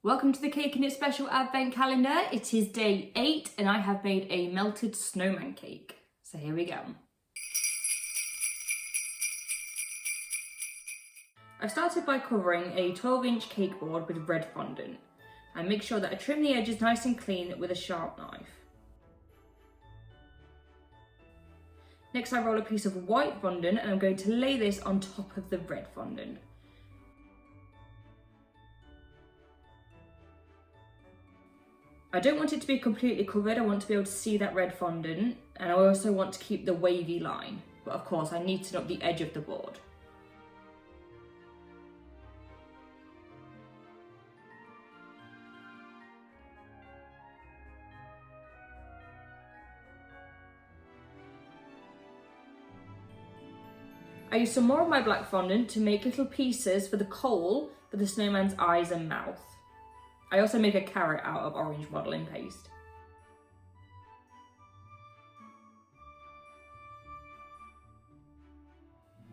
Welcome to the Cake and Its Special Advent Calendar. It is day 8 and I have made a melted snowman cake. So here we go. I started by covering a 12-inch cake board with red fondant. And make sure that I trim the edges nice and clean with a sharp knife. Next I roll a piece of white fondant and I'm going to lay this on top of the red fondant. I don't want it to be completely covered, I want to be able to see that red fondant, and I also want to keep the wavy line, but of course I neaten up the edge of the board. I use some more of my black fondant to make little pieces for the coal for the snowman's eyes and mouth. I also make a carrot out of orange modelling paste.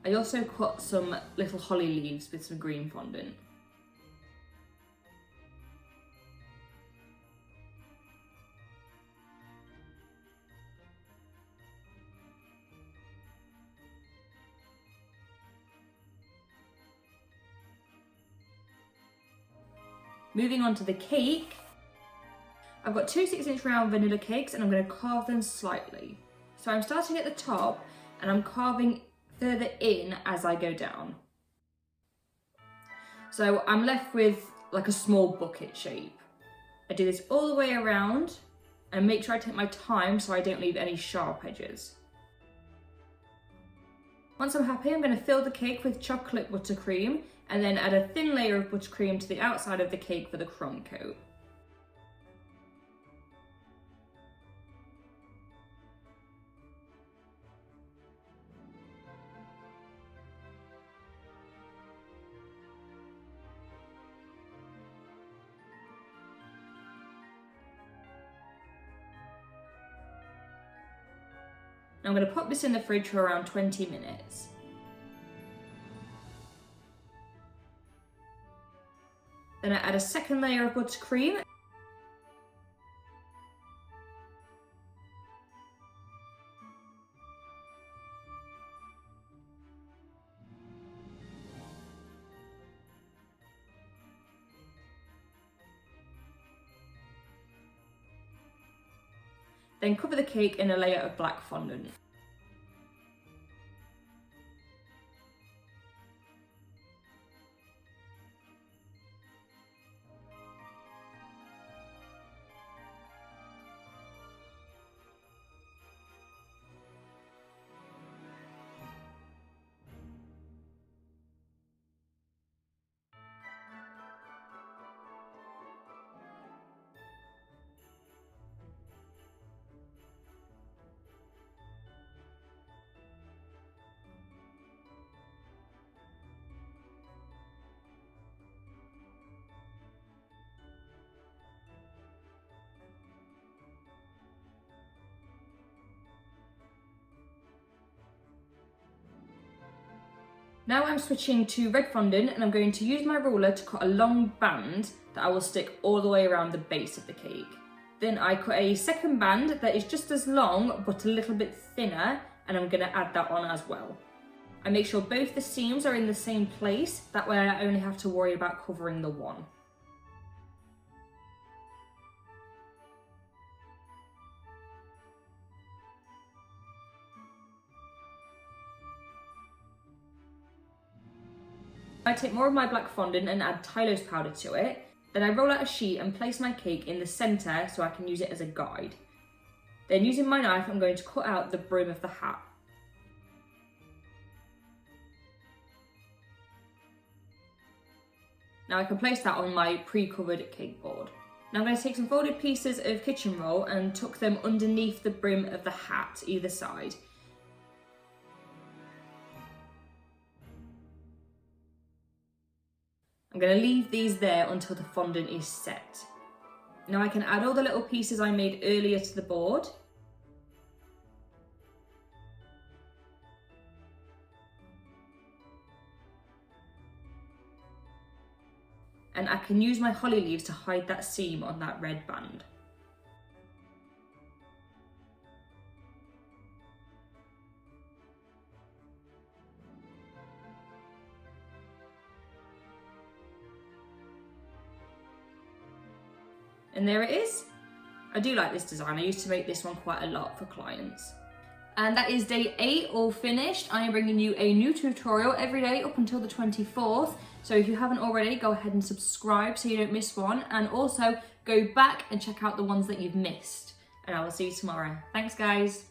I also cut some little holly leaves with some green fondant. Moving on to the cake, I've got two 6-inch round vanilla cakes and I'm going to carve them slightly. So I'm starting at the top and I'm carving further in as I go down. So I'm left with like a small bucket shape. I do this all the way around and make sure I take my time so I don't leave any sharp edges. Once I'm happy, I'm going to fill the cake with chocolate buttercream and then add a thin layer of buttercream to the outside of the cake for the crumb coat. Now I'm going to pop this in the fridge for around 20 minutes. Then I add a second layer of buttercream. Then cover the cake in a layer of black fondant. Now I'm switching to red fondant and I'm going to use my ruler to cut a long band that I will stick all the way around the base of the cake. Then I cut a second band that is just as long but a little bit thinner and I'm going to add that on as well. I make sure both the seams are in the same place, that way I only have to worry about covering the one. I take more of my black fondant and add Tylose powder to it. Then I roll out a sheet and place my cake in the centre so I can use it as a guide. Then using my knife, I'm going to cut out the brim of the hat. Now I can place that on my pre-covered cake board. Now I'm going to take some folded pieces of kitchen roll and tuck them underneath the brim of the hat, either side. I'm going to leave these there until the fondant is set. Now I can add all the little pieces I made earlier to the board. and I can use my holly leaves to hide that seam on that red band. And there it is. I do like this design. I used to make this one quite a lot for clients. And that is day 8 all finished. I am bringing you a new tutorial every day up until the 24th. So if you haven't already, go ahead and subscribe so you don't miss one. And also go back and check out the ones that you've missed. And I will see you tomorrow. Thanks, guys.